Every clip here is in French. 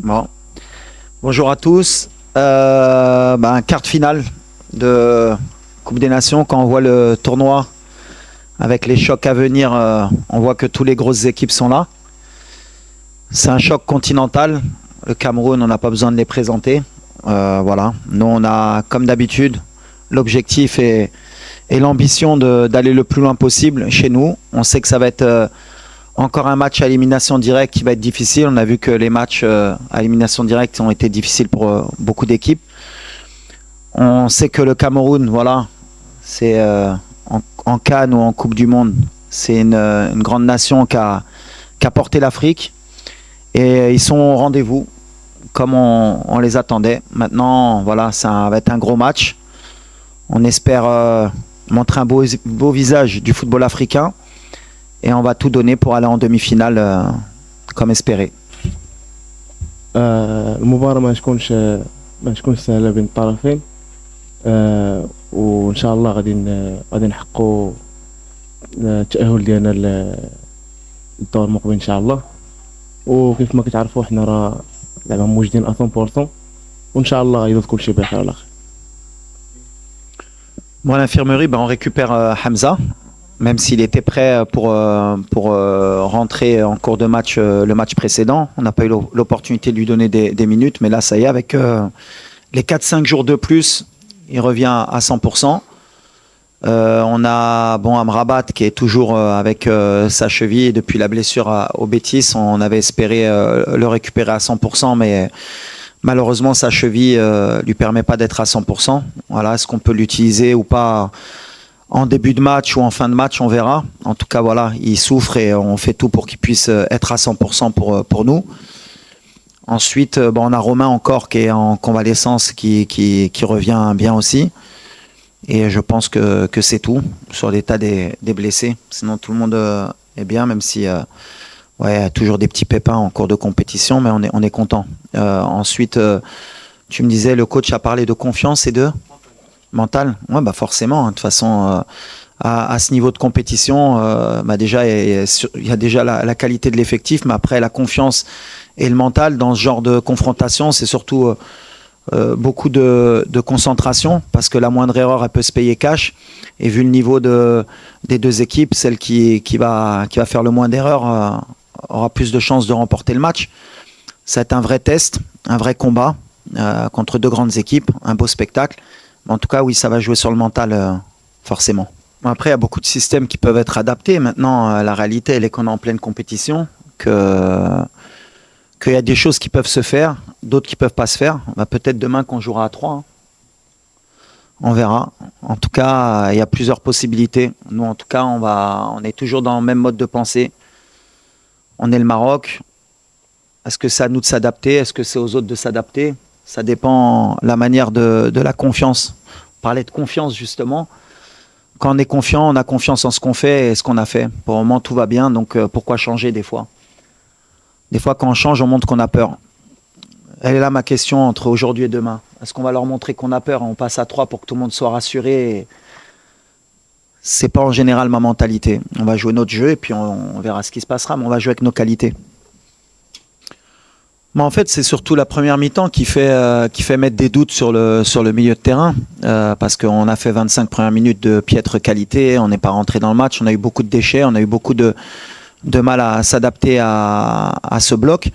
Bon. Bonjour à tous. Quart de finale de Coupe des Nations. Quand on voit le tournoi avec les chocs à venir, on voit que toutes les grosses équipes sont là. C'est un choc continental. Le Cameroun, on n'a pas besoin de les présenter. Voilà. Nous, on a, comme d'habitude, l'objectif et l'ambition d'aller le plus loin possible chez nous. On sait que ça va être encore un match à élimination directe qui va être difficile. On a vu que les matchs à élimination directe ont été difficiles pour beaucoup d'équipes. On sait que le Cameroun, voilà, c'est en CAN ou en Coupe du Monde, c'est une grande nation qui a porté l'Afrique. Et ils sont au rendez-vous, comme on les attendait. Maintenant, voilà, ça va être un gros match. On espère montrer un beau visage du football africain. Et on va tout donner pour aller en demi-finale comme espéré. المباراة ما تكونش سهلة بين الطرفين. وإن شاء الله غادي نحققوا التأهل ديالنا للدور المقبل إن شاء الله. وكيف ما كتعرفوا حنا راه زعما موجودين 100% وإن شاء الله غيدوز كلشي بخير على خير. Bon, à l'infirmerie, on récupère Hamza. Même s'il était prêt pour rentrer en cours de match le match précédent. On n'a pas eu l'opportunité de lui donner des minutes, mais là, ça y est, avec les 4-5 jours de plus, il revient à 100%. On a Amrabat qui est toujours avec sa cheville depuis la blessure au Betis. On avait espéré le récupérer à 100%, mais malheureusement, sa cheville lui permet pas d'être à 100%. Voilà, est-ce qu'on peut l'utiliser ou pas en début de match ou en fin de match, on verra. En tout cas, voilà, il souffre et on fait tout pour qu'il puisse être à 100% pour nous. Ensuite, on a Romain encore qui est en convalescence, qui revient bien aussi. Et je pense que c'est tout sur l'état des blessés. Sinon, tout le monde est bien, même si il y a toujours des petits pépins en cours de compétition, mais on est content. Ensuite, tu me disais, le coach a parlé de confiance et de mental. Ouais, forcément. De toute façon, à ce niveau de compétition, déjà, il y a déjà la qualité de l'effectif, mais après, la confiance et le mental dans ce genre de confrontation, c'est surtout beaucoup de concentration, parce que la moindre erreur, elle peut se payer cash. Et vu le niveau des deux équipes, celle qui va faire le moins d'erreurs aura plus de chances de remporter le match. Ça va être un vrai test, un vrai combat contre deux grandes équipes, un beau spectacle. En tout cas, oui, ça va jouer sur le mental, forcément. Après, il y a beaucoup de systèmes qui peuvent être adaptés. Maintenant, la réalité, elle est qu'on est en pleine compétition, qu'il y a des choses qui peuvent se faire, d'autres qui ne peuvent pas se faire. Peut-être demain qu'on jouera à 3. Hein. On verra. En tout cas, il y a plusieurs possibilités. Nous, en tout cas, on est toujours dans le même mode de pensée. On est le Maroc. Est-ce que c'est à nous de s'adapter? Est-ce que c'est aux autres de s'adapter? Ça dépend la manière de la confiance. On parlait de confiance, justement. Quand on est confiant, on a confiance en ce qu'on fait et ce qu'on a fait. Pour le moment, tout va bien, donc pourquoi changer des fois? Des fois, quand on change, on montre qu'on a peur. Elle est là ma question entre aujourd'hui et demain. Est-ce qu'on va leur montrer qu'on a peur et on passe à 3 pour que tout le monde soit rassuré? C'est pas en général ma mentalité. On va jouer notre jeu et puis on verra ce qui se passera, mais on va jouer avec nos qualités. Mais en fait, c'est surtout la première mi-temps qui fait mettre des doutes sur le milieu de terrain, parce qu'on a fait 25 premières minutes de piètre qualité, on n'est pas rentré dans le match, on a eu beaucoup de déchets, on a eu beaucoup de mal à s'adapter à ce bloc.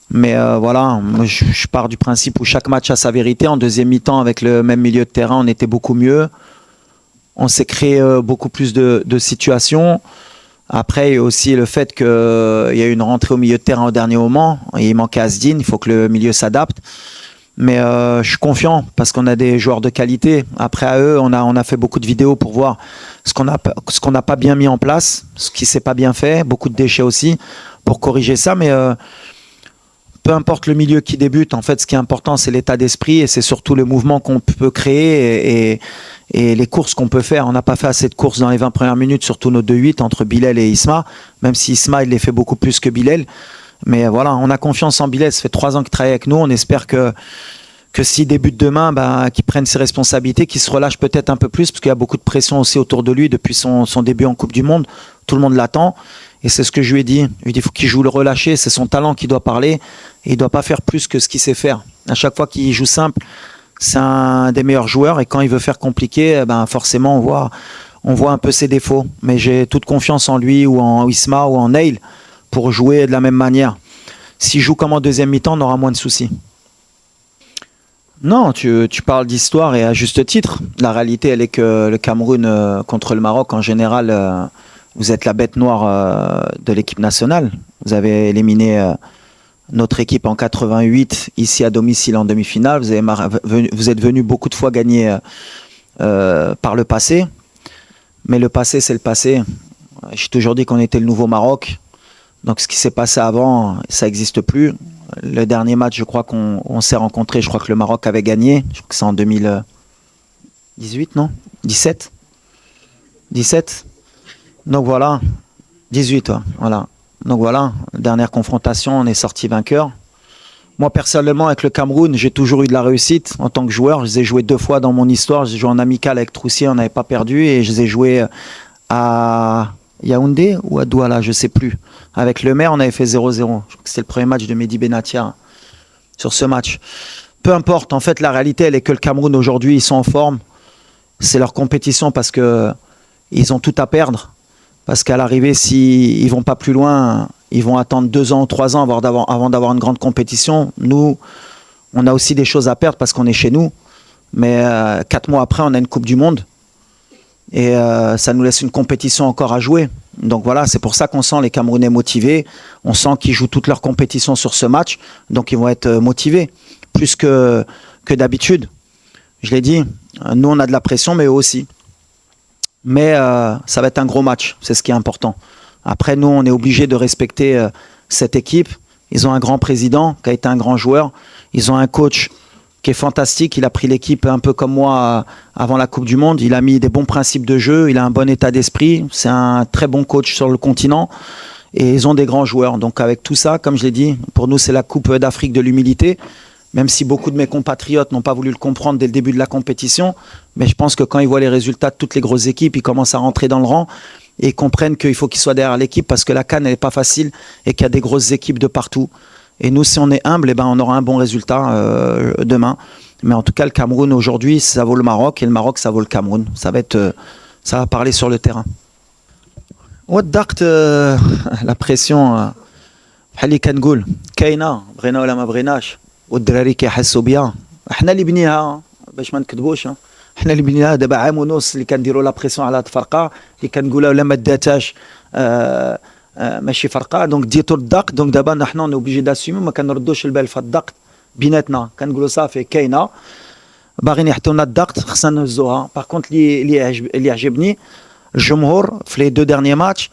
Mais voilà, moi, je pars du principe où chaque match a sa vérité. En deuxième mi-temps, avec le même milieu de terrain, on était beaucoup mieux. On s'est créé beaucoup plus de situations. Après, il y a aussi le fait qu'il y a eu une rentrée au milieu de terrain au dernier moment. Il manquait Asdin, il faut que le milieu s'adapte. Mais je suis confiant parce qu'on a des joueurs de qualité. Après, à eux, on a fait beaucoup de vidéos pour voir ce qu'on n'a pas bien mis en place, ce qui ne s'est pas bien fait. Beaucoup de déchets aussi pour corriger ça. Mais peu importe le milieu qui débute, en fait, ce qui est important, c'est l'état d'esprit et c'est surtout le mouvement qu'on peut créer et les courses qu'on peut faire. On n'a pas fait assez de courses dans les 20 premières minutes, surtout nos 2-8 entre Bilal et Isma, même si Isma, il les fait beaucoup plus que Bilal. Mais voilà, on a confiance en Bilal, ça fait 3 ans qu'il travaille avec nous. On espère que s'il débute demain, qu'il prenne ses responsabilités, qu'il se relâche peut-être un peu plus, parce qu'il y a beaucoup de pression aussi autour de lui depuis son début en Coupe du Monde. Tout le monde l'attend. Et c'est ce que je lui ai dit. Je lui ai dit, il faut qu'il joue le relâché, c'est son talent qui doit parler. Et il ne doit pas faire plus que ce qu'il sait faire. À chaque fois qu'il joue simple, c'est un des meilleurs joueurs. Et quand il veut faire compliqué, ben forcément, on voit un peu ses défauts. Mais j'ai toute confiance en lui ou en Isma ou en Neil pour jouer de la même manière. S'il joue comme en deuxième mi-temps, on aura moins de soucis. Non, tu parles d'histoire et à juste titre. La réalité, elle est que le Cameroun contre le Maroc, en général, vous êtes la bête noire de l'équipe nationale. Vous avez éliminé notre équipe en 88, ici à domicile en demi-finale. Vous êtes venu beaucoup de fois gagner par le passé. Mais le passé, c'est le passé. J'ai toujours dit qu'on était le nouveau Maroc. Donc ce qui s'est passé avant, ça n'existe plus. Le dernier match, je crois qu'on s'est rencontrés, je crois que le Maroc avait gagné. Je crois que c'est en 2018, non 17 17 Donc voilà. 18, ouais, voilà. Donc voilà, dernière confrontation, on est sorti vainqueur. Moi, personnellement, avec le Cameroun, j'ai toujours eu de la réussite en tant que joueur. Je les ai joués 2 fois dans mon histoire. J'ai joué en amical avec Troussier, on n'avait pas perdu. Et je les ai joués à Yaoundé ou à Douala, je ne sais plus. Avec le maire, on avait fait 0-0. Je crois que c'était le premier match de Mehdi Benatia sur ce match. Peu importe, en fait, la réalité, elle est que le Cameroun, aujourd'hui, ils sont en forme. C'est leur compétition parce qu'ils ont tout à perdre. Parce qu'à l'arrivée, s'ils ne vont pas plus loin, ils vont attendre 2 ans ou 3 ans avant d'avoir une grande compétition. Nous, on a aussi des choses à perdre parce qu'on est chez nous. Mais 4 mois après, on a une Coupe du Monde. Et ça nous laisse une compétition encore à jouer. Donc voilà, c'est pour ça qu'on sent les Camerounais motivés. On sent qu'ils jouent toute leur compétition sur ce match. Donc ils vont être motivés, plus que d'habitude. Je l'ai dit, nous on a de la pression, mais eux aussi. Mais ça va être un gros match, c'est ce qui est important. Après, nous, on est obligé de respecter cette équipe. Ils ont un grand président qui a été un grand joueur. Ils ont un coach qui est fantastique. Il a pris l'équipe un peu comme moi avant la Coupe du Monde. Il a mis des bons principes de jeu. Il a un bon état d'esprit. C'est un très bon coach sur le continent. Et ils ont des grands joueurs. Donc avec tout ça, comme je l'ai dit, pour nous, c'est la Coupe d'Afrique de l'humilité. Même si beaucoup de mes compatriotes n'ont pas voulu le comprendre dès le début de la compétition. Mais je pense que quand ils voient les résultats de toutes les grosses équipes, ils commencent à rentrer dans le rang et ils comprennent qu'il faut qu'ils soient derrière l'équipe parce que la CAN, elle n'est pas facile et qu'il y a des grosses équipes de partout. Et nous, si on est humble, eh ben, on aura un bon résultat demain. Mais en tout cas, le Cameroun, aujourd'hui, ça vaut le Maroc et le Maroc, ça vaut le Cameroun. Ça va parler sur le terrain. La pression, بحال كنقول كاينه بغينا ولا ما بغيناش والدراري كيحسوا بها احنا اللي بنيها باش ما نكذبوش احنا اللي بنيها دابا عام ونص اللي كنديروا لا بريسيون على هاد الفرقه اللي كنقولها ولا ما داتاش ماشي فرقه دونك ديتو الضغط دونك دابا نحن اون اوبليجي داسيومي ما كنردوش البال في الضغط بيناتنا كنقولوا صافي كاينه باغيين يحطوا لنا الضغط خصنا نهزوها باغ كونت اللي عجبني الجمهور في لي 2 ديرني ماتش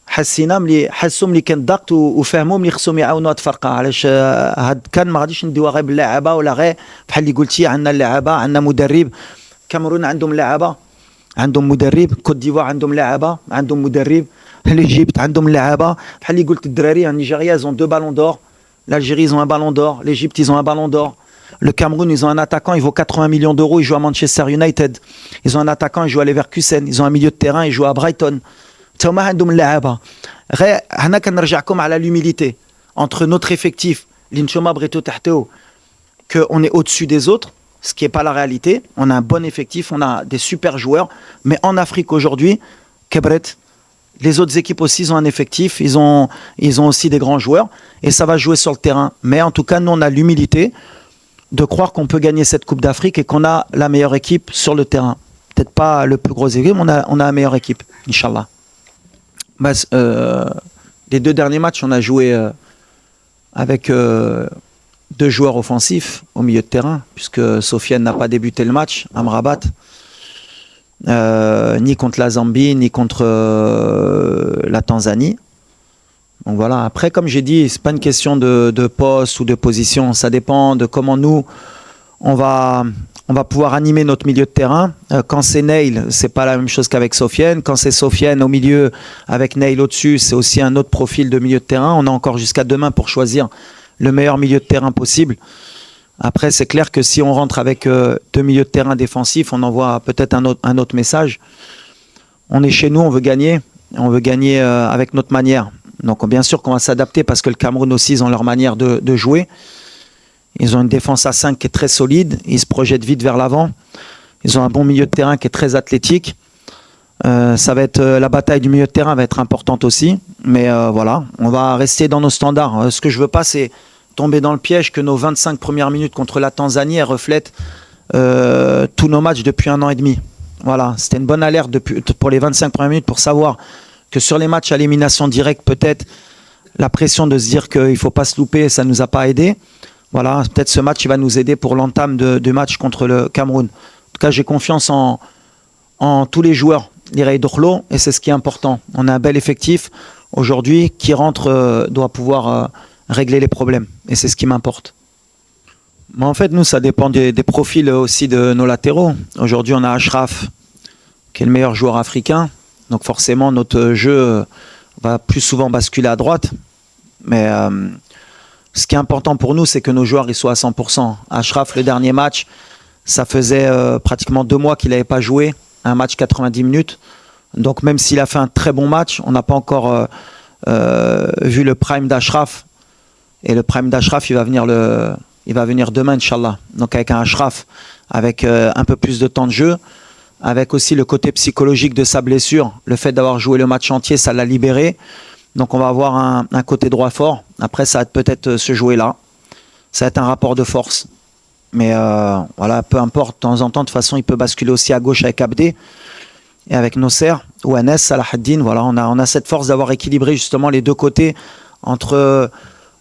حسوا ملي كان ضغط وفهموا ملي خصهم يعاونوا هاد الفرقه علاش هاد كان ما غاديش نديوها غير باللاعبه ولا غير بحال اللي قلتي عندنا اللاعبه عندنا مدرب كاميرون عندهم لاعبه عندهم مدرب كوت ديفوار عندهم لاعبه عندهم مدرب l'Égypte عندهم لاعبه بحال اللي قلت الدراري النيجيريا ils ont 2 ballons d'or l'Algérie ils ont un ballon d'or l'Égypte ils ont un ballon d'or le Cameroun ils ont un attaquant il vaut 80 millions d'euros il joue à Manchester United ils ont un attaquant il joue à Leverkusen ils ont un milieu de terrain il joue à Brighton تما عندهم اللعابه غير هنا كنرجعكم على l'humilité entre notre effectif اللي نتوما بغيتو تحتوه que on est au-dessus des autres ce qui est pas la réalité on a un bon effectif on a des super joueurs mais en Afrique aujourd'hui كبرت les autres équipes aussi ils ont un effectif ils ont aussi des grands joueurs et ça va jouer sur le terrain mais en tout cas nous on a l'humilité de croire qu'on peut gagner cette Coupe d'Afrique et qu'on a la meilleure équipe sur le terrain peut-être pas le plus gros équipe mais on a la meilleure équipe Inch'Allah. Les 2 derniers matchs, on a joué avec 2 joueurs offensifs au milieu de terrain, puisque Sofiane n'a pas débuté le match, Amrabat, ni contre la Zambie, ni contre la Tanzanie. Donc voilà, après, comme j'ai dit, c'est pas une question de poste ou de position, ça dépend de comment nous, on va pouvoir animer notre milieu de terrain. Quand c'est Neil, c'est pas la même chose qu'avec Sofiane. Quand c'est Sofiane au milieu avec Neil au-dessus, c'est aussi un autre profil de milieu de terrain. On a encore jusqu'à demain pour choisir le meilleur milieu de terrain possible. Après, c'est clair que si on rentre avec 2 milieux de terrain défensifs, on envoie peut-être un autre message. On est chez nous, on veut gagner. On veut gagner avec notre manière. Donc bien sûr qu'on va s'adapter parce que le Cameroun aussi, ils ont leur manière de jouer. Ils ont une défense à 5 qui est très solide. Ils se projettent vite vers l'avant. Ils ont un bon milieu de terrain qui est très athlétique. Ça va être la bataille du milieu de terrain va être importante aussi. Mais voilà, on va rester dans nos standards. Ce que je veux pas, c'est tomber dans le piège que nos 25 premières minutes contre la Tanzanie reflètent tous nos matchs depuis 1 an et demi. Voilà, c'était une bonne alerte pour les 25 premières minutes pour savoir que sur les matchs à élimination directe, peut-être la pression de se dire qu'il ne faut pas se louper, ça ne nous a pas aidé. Voilà, peut-être ce match il va nous aider pour l'entame du match contre le Cameroun. En tout cas, j'ai confiance en tous les joueurs, les Ray d'Orlo, et c'est ce qui est important. On a un bel effectif aujourd'hui qui rentre, doit pouvoir régler les problèmes, et c'est ce qui m'importe. Mais en fait, nous, ça dépend des profils aussi de nos latéraux. Aujourd'hui, on a Achraf, qui est le meilleur joueur africain. Donc forcément, notre jeu va plus souvent basculer à droite. Mais ce qui est important pour nous, c'est que nos joueurs ils soient à 100%. Achraf, le dernier match, ça faisait pratiquement 2 mois qu'il n'avait pas joué. Un match 90 minutes. Donc même s'il a fait un très bon match, on n'a pas encore vu le prime d'Achraf. Et le prime d'Achraf, il va venir demain, Inch'Allah. Donc avec un Achraf, avec un peu plus de temps de jeu, avec aussi le côté psychologique de sa blessure. Le fait d'avoir joué le match entier, ça l'a libéré. Donc on va avoir un côté droit fort. Après, ça va peut-être se jouer là. Ça va être un rapport de force. Mais voilà, peu importe, de temps en temps, de toute façon, il peut basculer aussi à gauche avec Abdé et avec Nosser ou Anes, Salahaddin. Voilà, on a cette force d'avoir équilibré justement les deux côtés entre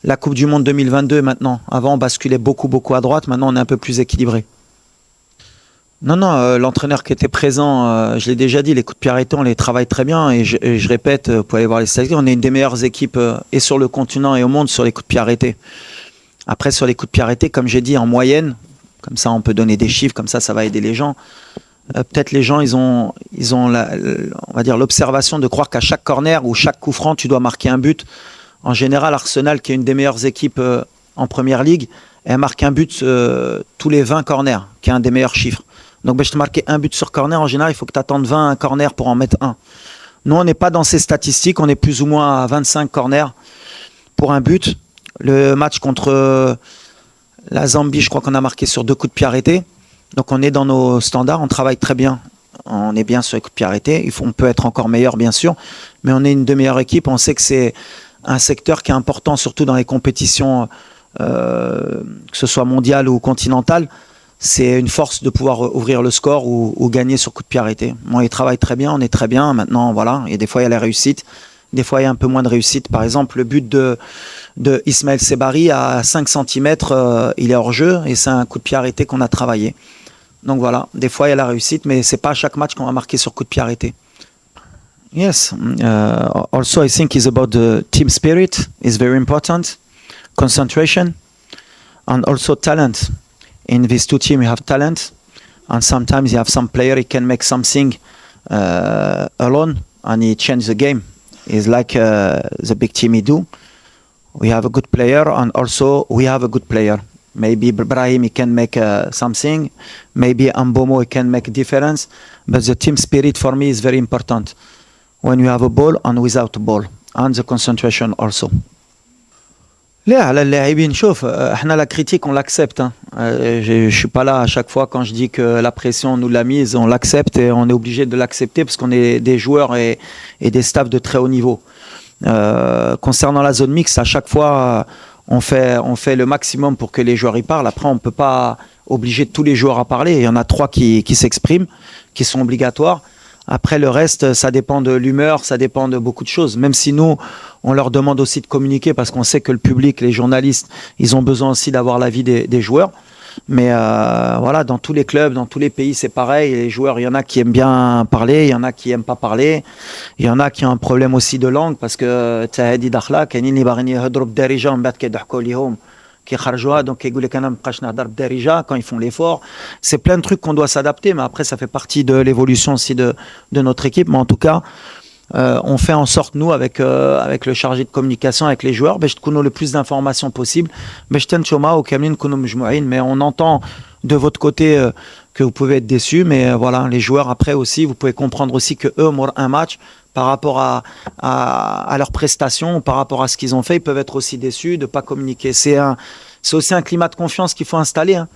la Coupe du Monde 2022 et maintenant. Avant, on basculait beaucoup à droite. Maintenant, on est un peu plus équilibré. Non, l'entraîneur qui était présent, je l'ai déjà dit, les coups de pied arrêtés, on les travaille très bien. Et je répète, vous pouvez aller voir les statistiques, on est une des meilleures équipes et sur le continent et au monde sur les coups de pied arrêtés. Après, sur les coups de pied arrêtés, comme j'ai dit, en moyenne, comme ça on peut donner des chiffres, comme ça va aider les gens. Peut-être les gens, ils ont on va dire l'observation de croire qu'à chaque corner ou chaque coup franc, tu dois marquer un but. En général, Arsenal, qui est une des meilleures équipes en Première Ligue, elle marque un but tous les 20 corners, qui est un des meilleurs chiffres. Donc, je te marquais un but sur corner. En général, il faut que tu attendes 20 corners pour en mettre un. Nous, on n'est pas dans ces statistiques. On est plus ou moins à 25 corners pour un but. Le match contre la Zambie, je crois qu'on a marqué sur 2 coups de pied arrêtés. Donc, on est dans nos standards. On travaille très bien. On est bien sur les coups de pied arrêtés. On peut être encore meilleur, bien sûr. Mais on est une des meilleures équipes. On sait que c'est un secteur qui est important, surtout dans les compétitions, que ce soit mondiales ou continentales. C'est une force de pouvoir ouvrir le score ou gagner sur coup de pied arrêté. Bon, ils travaillent très bien, on est très bien. Maintenant, voilà, et des fois, il y a la réussite. Des fois, il y a un peu moins de réussite. Par exemple, le but de Ismaël Sebari à 5 cm, il est hors jeu et c'est un coup de pied arrêté qu'on a travaillé. Donc voilà, des fois, il y a la réussite, mais c'est pas à chaque match qu'on va marquer sur coup de pied arrêté. Yes. Also, I think it's about the team spirit. It's very important. Concentration and also talent. In these two teams, you have talent, and sometimes you have some player he can make something alone, and he change the game. It's like the big team he do. We have a good player, and also we have a good player. Maybe Brahim he can make something. Maybe Ambomo he can make a difference. But the team spirit for me is very important. When you have a ball and without a ball, and the concentration also. لا على اللاعبين شوف احنا la critique on l'accepte hein. Je suis pas là à chaque fois quand je dis que la pression on nous l'a mise, on l'accepte et on est obligé de l'accepter parce qu'on est des joueurs et des staffs de très haut niveau. Concernant la zone mixte, à chaque fois on fait le maximum pour que les joueurs y parlent. Après on peut pas obliger tous les joueurs à parler. Il y en a 3 qui s'expriment, qui sont obligatoires. Après, le reste, ça dépend de l'humeur, ça dépend de beaucoup de choses. Même si nous, on leur demande aussi de communiquer parce qu'on sait que le public, les journalistes, ils ont besoin aussi d'avoir l'avis des joueurs. Mais voilà, dans tous les clubs, dans tous les pays, c'est pareil. Les joueurs, il y en a qui aiment bien parler, il y en a qui n'aiment pas parler. Il y en a qui ont un problème aussi de langue parce que qui خرجوها donc يقول لك انا ما بقاش نهضر بالدارجه quand ils font l'effort. C'est plein de trucs qu'on doit s'adapter, mais après ça fait partie de l'évolution aussi de notre équipe. Mais en tout cas, on fait en sorte nous avec le chargé de communication, avec les joueurs, باش تكونوا le plus d'informations possible, باش تنتوما وكاملين نكونوا مجموعين. Mais on entend de votre côté que vous pouvez être déçus, mais voilà, les joueurs après aussi, vous pouvez comprendre aussi que eux, un match, par rapport à leurs prestations, par rapport à ce qu'ils ont fait. Ils peuvent être aussi déçus de ne pas communiquer. C'est aussi un climat de confiance qu'il faut installer. Hein.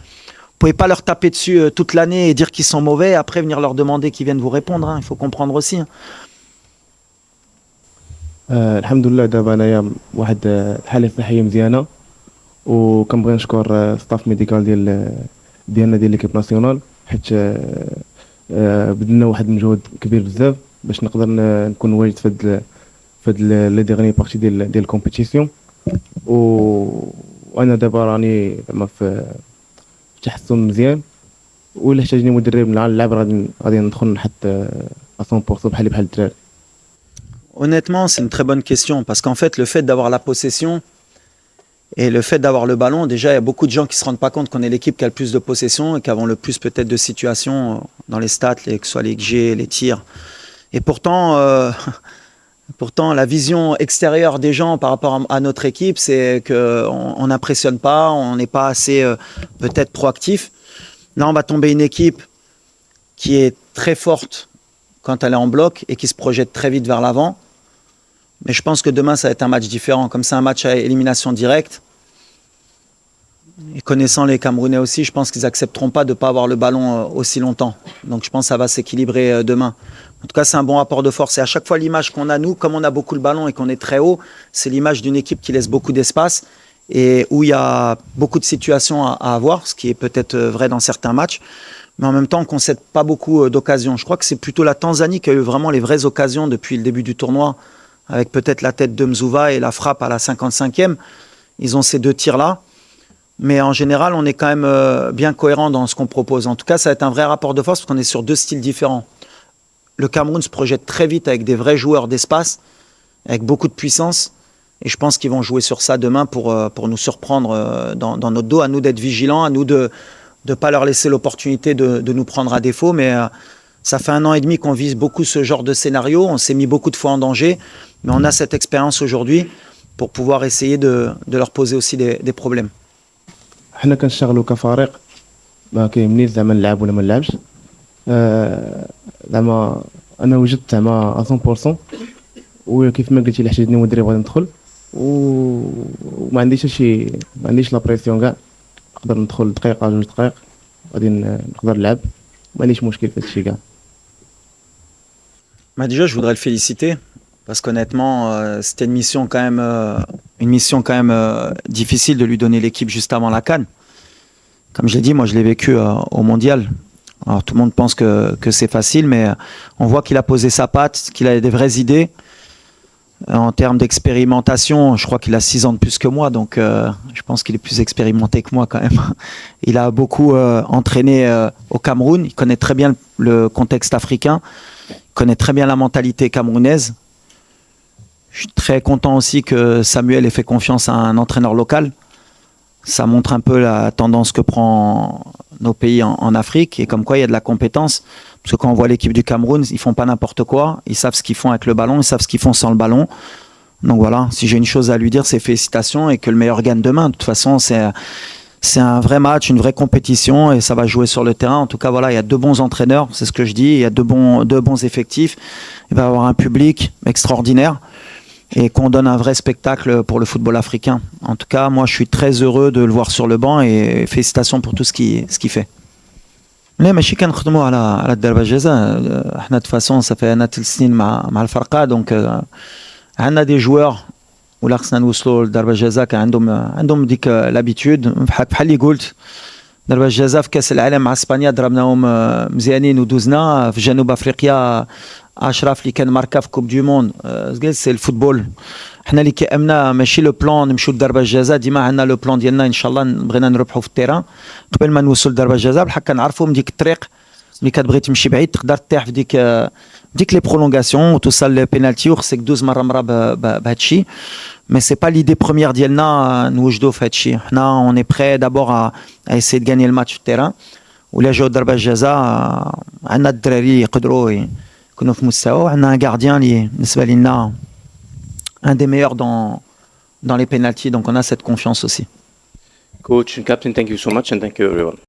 Vous pouvez pas leur taper dessus toute l'année et dire qu'ils sont mauvais, et après venir leur demander qu'ils viennent vous répondre. Hein. Il faut comprendre aussi. Hein. الحمد لله دابا انايا واحد الحاله صحيه مزيانه وكنبغي نشكر ستاف ميديكال ديالنا ديال ليكيب ناسيونال حيت بدلنا واحد المجهود كبير بزاف باش نقدر نكون واجد في هاد لي ديغني بارتي ديال الكومبيتيسيون وانا دابا راني زعما في تحسن مزيان وإلا احتاجني مدرب نلعب غادي ندخل نحط 100% بحال الدراري. Honnêtement, c'est une très bonne question parce qu'en fait, le fait d'avoir la possession et le fait d'avoir le ballon, déjà, il y a beaucoup de gens qui ne se rendent pas compte qu'on est l'équipe qui a le plus de possession et qui avons le plus peut-être de situations dans les stats, que ce soit les XG, les tirs. Et pourtant, la vision extérieure des gens par rapport à notre équipe, c'est qu'on n'impressionne pas, on n'est pas assez peut-être proactif. Là, on va tomber une équipe qui est très forte quand elle est en bloc et qui se projette très vite vers l'avant. Mais je pense que demain, ça va être un match différent. Comme c'est un match à élimination directe, et connaissant les Camerounais aussi, je pense qu'ils n'accepteront pas de ne pas avoir le ballon aussi longtemps. Donc je pense que ça va s'équilibrer demain. En tout cas, c'est un bon rapport de force. Et à chaque fois, l'image qu'on a, nous, comme on a beaucoup le ballon et qu'on est très haut, c'est l'image d'une équipe qui laisse beaucoup d'espace et où il y a beaucoup de situations à avoir, ce qui est peut-être vrai dans certains matchs. Mais en même temps, qu'on ne cède pas beaucoup d'occasions. Je crois que c'est plutôt la Tanzanie qui a eu vraiment les vraies occasions depuis le début du tournoi, avec peut-être la tête de Mzouva et la frappe à la 55e. Ils ont ces deux tirs-là. Mais en général, on est quand même bien cohérent dans ce qu'on propose. En tout cas, ça va être un vrai rapport de force parce qu'on est sur deux styles différents. Le Cameroun se projette très vite avec des vrais joueurs d'espace, avec beaucoup de puissance. Et je pense qu'ils vont jouer sur ça demain pour nous surprendre dans notre dos. À nous d'être vigilants, à nous de ne pas leur laisser l'opportunité de nous prendre à défaut. Mais ça fait 1 an et demi qu'on vise beaucoup ce genre de scénario. On s'est mis beaucoup de fois en danger. Mais on a cette expérience aujourd'hui pour pouvoir essayer de leur poser aussi des problèmes. حنا كنشتغلوا كفريق ما كيهمنيش زعما نلعب ولا ما نلعبش زعما انا وجدت زعما 100% وكيف ما قلتي الا احتاجني مدرب غادي ندخل وما عنديش شي ما عنديش لا بريسيون كاع نقدر ندخل دقيقه 2 دقائق غادي نقدر نلعب ما عنديش مشكل في هادشي كاع. Déjà, je voudrais le féliciter parce qu'honnêtement, c'était une mission quand même difficile de lui donner l'équipe juste avant la CAN. Comme je l'ai dit, moi je l'ai vécu au Mondial. Alors tout le monde pense que c'est facile, mais on voit qu'il a posé sa patte, qu'il a des vraies idées. En termes d'expérimentation, je crois qu'il a 6 ans de plus que moi, donc je pense qu'il est plus expérimenté que moi quand même. Il a beaucoup entraîné au Cameroun, il connaît très bien le contexte africain, il connaît très bien la mentalité camerounaise. Je suis très content aussi que Samuel ait fait confiance à un entraîneur local. Ça montre un peu la tendance que prend nos pays en Afrique et comme quoi il y a de la compétence. Parce que quand on voit l'équipe du Cameroun, ils font pas n'importe quoi. Ils savent ce qu'ils font avec le ballon, ils savent ce qu'ils font sans le ballon. Donc voilà, si j'ai une chose à lui dire, c'est félicitations et que le meilleur gagne demain. De toute façon, c'est un vrai match, une vraie compétition et ça va jouer sur le terrain. En tout cas, voilà, il y a 2 bons entraîneurs, c'est ce que je dis. Il y a 2 bons effectifs. Il va y avoir un public extraordinaire. Et qu'on donne un vrai spectacle pour le football africain. En tout cas, moi, je suis très heureux de le voir sur le banc et félicitations pour tout ce qu'il fait. لا ماشي كنخدموا على الضربه الجزاء احنا de façon ça fait 3 سنين مع الفرقه دونك عندنا دي جوار ولا خصنا نوصلوا لضربه الجزاء كان عندهم ديك لابيتود بحال اللي قلت ضربه الجزاء في كاس العالم مع اسبانيا ضربناهم مزيانين ودوزنا في جنوب افريقيا اشرف اللي كان ماركا في كوب دو موند سي الفوتبول حنا اللي كيامنا ماشي لو بلان نمشيو لضربه الجزاء ديما عندنا لو بلان ديالنا ان شاء الله بغينا نربحوا في التيران قبل ما نوصل لضربه الجزاء بحال كنعرفوا من ديك الطريق ملي كتبغي تمشي بعيد تقدر تطيح في ديك لي برولونغاسيون وتوصل للبينالتي وخصك دوز مره بهادشي مي سي با ليدي بروميير ديالنا نوجدوا في هادشي حنا اون اي بري دابور ا ايسي دو غاني الماتش في التيران ولا جاو ضربه الجزاء عندنا الدراري يقدروا يكونوا في مستوى وعندنا ان غارديان اللي بالنسبه لنا un des meilleurs dans les pénaltys, donc on a cette confiance aussi. Coach and captain, thank you so much and thank you everyone.